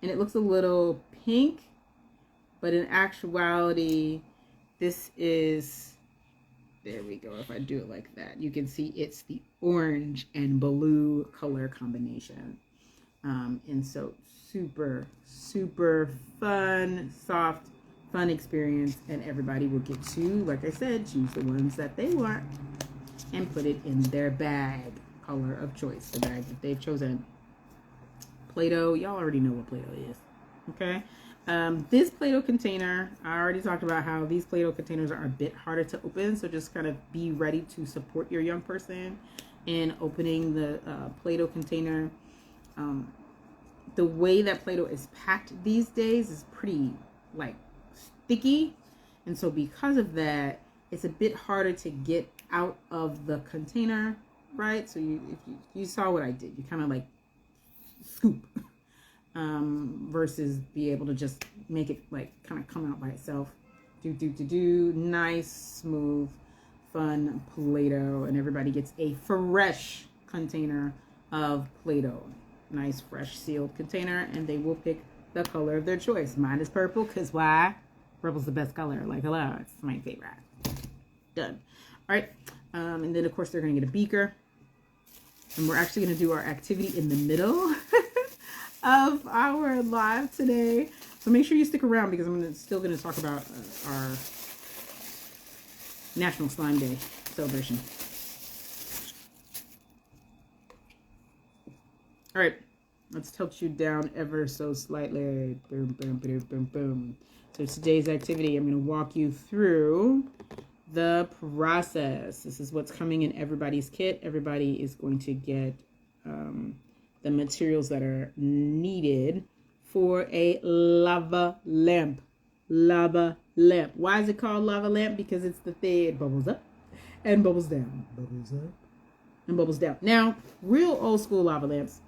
and it looks a little pink, but in actuality, this is, there we go. If I do it like that, you can see it's the orange and blue color combination. And so super, super fun, soft, fun experience. And everybody will get to, like I said, choose the ones that they want and put it in their bag color of choice, the bag that they've chosen. Play-Doh, y'all already know what Play-Doh is, okay? This Play-Doh container, I already talked about how these Play-Doh containers are a bit harder to open, so just kind of be ready to support your young person in opening the Play-Doh container. The way that Play-Doh is packed these days is pretty, like, sticky, and so because of that, it's a bit harder to get out of the container, right? So if you saw what I did, you kind of like scoop versus be able to just make it like kind of come out by itself. Nice, smooth, fun Play-Doh, and everybody gets a fresh container of Play-Doh. Nice, fresh, sealed container, and they will pick the color of their choice. Mine is purple, because why? Purple's the best color. Like, hello, it's my favorite. Done. All right, and then of course they're going to get a beaker, and we're actually going to do our activity in the middle of our live today. So make sure you stick around, because I'm still going to talk about our National Slime Day celebration. All right, let's tilt you down ever so slightly. Boom, boom, boom, boom, boom. So today's activity, I'm going to walk you through the process. This is what's coming in everybody's kit. Everybody is going to get the materials that are needed for a lava lamp. Lava lamp. Why is it called lava lamp? Because it's the thing, it bubbles up and bubbles down. Bubbles up and bubbles down. Now, real old school lava lamps,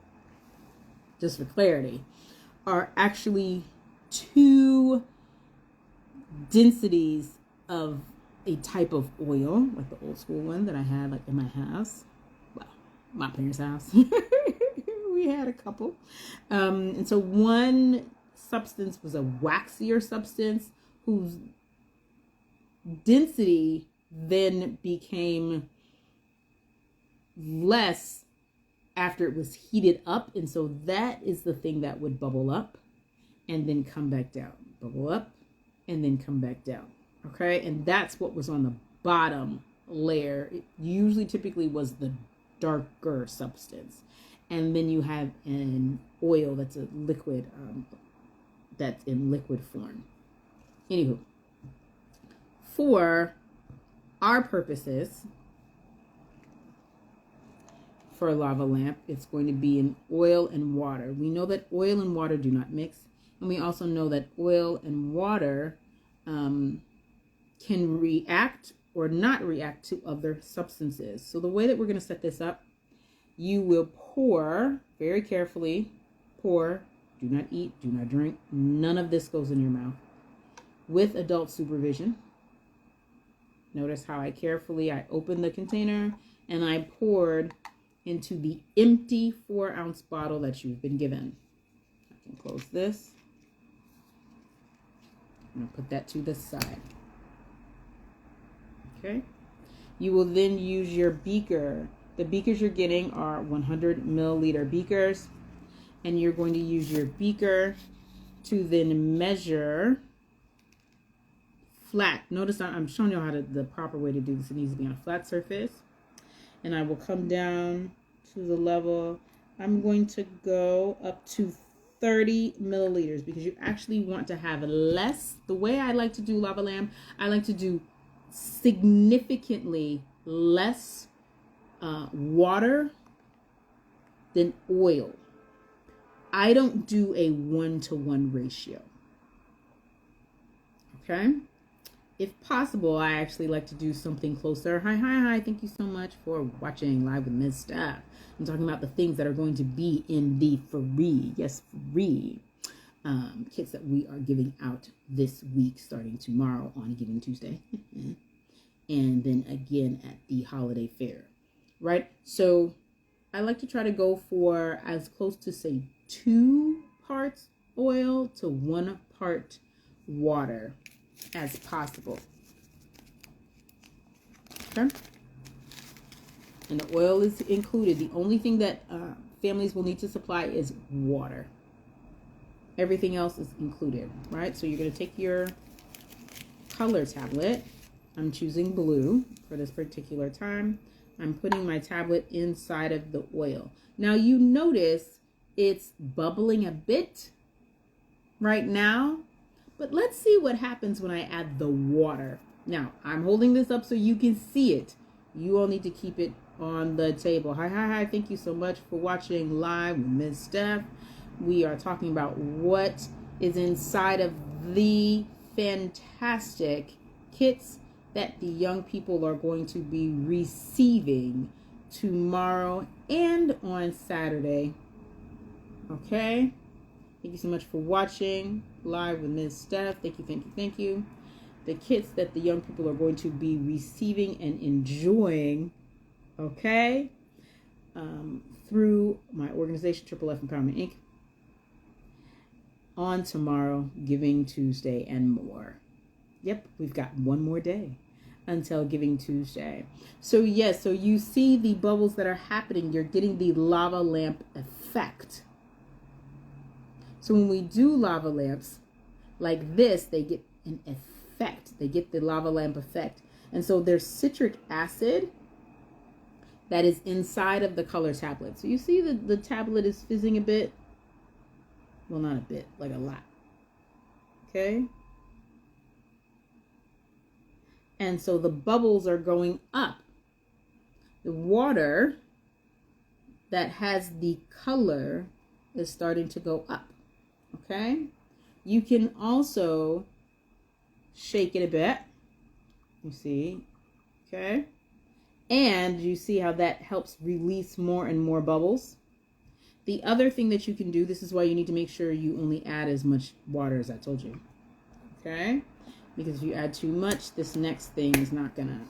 just for clarity, are actually two densities of a type of oil, like the old school one that I had like in my house. Well, my parents' house. We had a couple. And so one substance was a waxier substance whose density then became less after it was heated up. And so that is the thing that would bubble up and then come back down. Bubble up and then come back down. Okay, and that's what was on the bottom layer. It usually typically was the darker substance. And then you have an oil that's a liquid, that's in liquid form. Anywho, for our purposes, for a lava lamp, it's going to be in oil and water. We know that oil and water do not mix. And we also know that oil and water can react or not react to other substances. So the way that we're going to set this up, you will pour very carefully. Pour. Do not eat. Do not drink. None of this goes in your mouth. With adult supervision. Notice how I opened the container and I poured into the empty 4-ounce bottle that you've been given. I can close this. I'm going to put that to the side. Okay. You will then use your beaker. The beakers you're getting are 100 milliliter beakers. And you're going to use your beaker to then measure flat. Notice I'm showing you the proper way to do this. It needs to be on a flat surface. And I will come down to the level. I'm going to go up to 30 milliliters because you actually want to have less. The way I like to do lava lamp, I like to do significantly less water than oil. I don't do a 1-to-1 ratio. Okay? If possible, I actually like to do something closer. Hi. Thank you so much for watching Live with Ms. Staff. I'm talking about the things that are going to be in the free kits that we are giving out this week, starting tomorrow on Giving Tuesday. And then again at the holiday fair. Right? So I like to try to go for as close to, say, 2 parts oil to 1 part water as possible. Okay? And the oil is included. The only thing that families will need to supply is water. Everything else is included, right? So you're going to take your color tablet. I'm choosing blue for this particular time. I'm putting my tablet inside of the oil. Now you notice it's bubbling a bit right now, but let's see what happens when I add the water. Now I'm holding this up so you can see it. You all need to keep it on the table. Hi. Thank you so much for watching Live with Ms. Steph. We are talking about what is inside of the fantastic kits that the young people are going to be receiving tomorrow and on Saturday. Okay? Thank you so much for watching Live with Ms. Steph. Thank you. The kits that the young people are going to be receiving and enjoying, okay, through my organization, Triple F Empowerment Inc., on tomorrow, Giving Tuesday, and more. Yep, we've got one more day until Giving Tuesday. So yes, so you see the bubbles that are happening. You're getting the lava lamp effect. So when we do lava lamps like this, they get an effect. They get the lava lamp effect. And so there's citric acid that is inside of the color tablet. So you see the tablet is fizzing a bit. Well, not a bit, like a lot. Okay? And so the bubbles are going up. The water that has the color is starting to go up. Okay? You can also shake it a bit. You see? Okay? And you see how that helps release more and more bubbles. The other thing that you can do, this is why you need to make sure you only add as much water as I told you. Okay? Because if you add too much, this next thing is not gonna,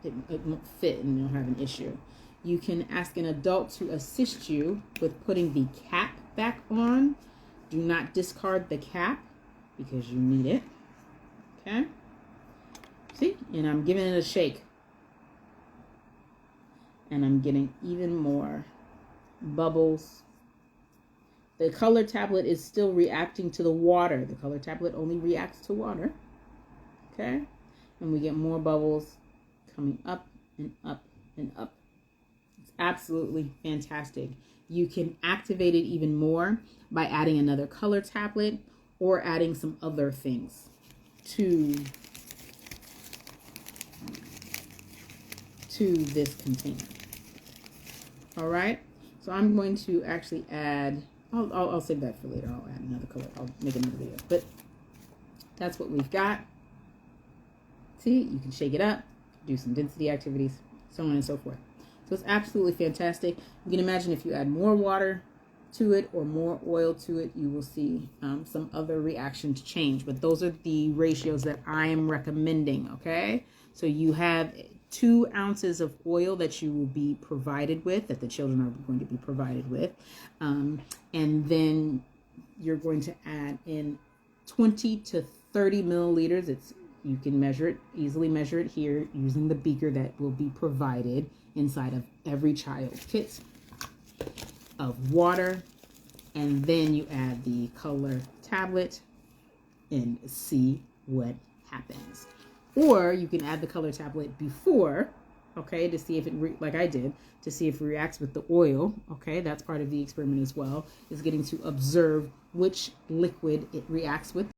it won't fit and you'll have an issue. You can ask an adult to assist you with putting the cap back on. Do not discard the cap because you need it. Okay? See? And I'm giving it a shake. And I'm getting even more bubbles. The color tablet is still reacting to the water. The color tablet only reacts to water. Okay? And we get more bubbles coming up and up and up. It's absolutely fantastic. You can activate it even more by adding another color tablet or adding some other things to this container. All right? So I'm going to actually add, I'll save that for later. I'll add another color. I'll make another video. But that's what we've got. See, you can shake it up, do some density activities, so on and so forth. So it's absolutely fantastic. You can imagine if you add more water to it or more oil to it, you will see some other reactions change. But those are the ratios that I am recommending, okay? So you have 2 ounces of oil that you will be provided with, that the children are going to be provided with. And then you're going to add in 20 to 30 milliliters. You can measure it, easily measure it here using the beaker that will be provided inside of every child's kit of water. And then you add the color tablet and see what happens. Or you can add the color tablet before, okay, to see if it, like I did, to see if it reacts with the oil. Okay, that's part of the experiment as well, is getting to observe which liquid it reacts with.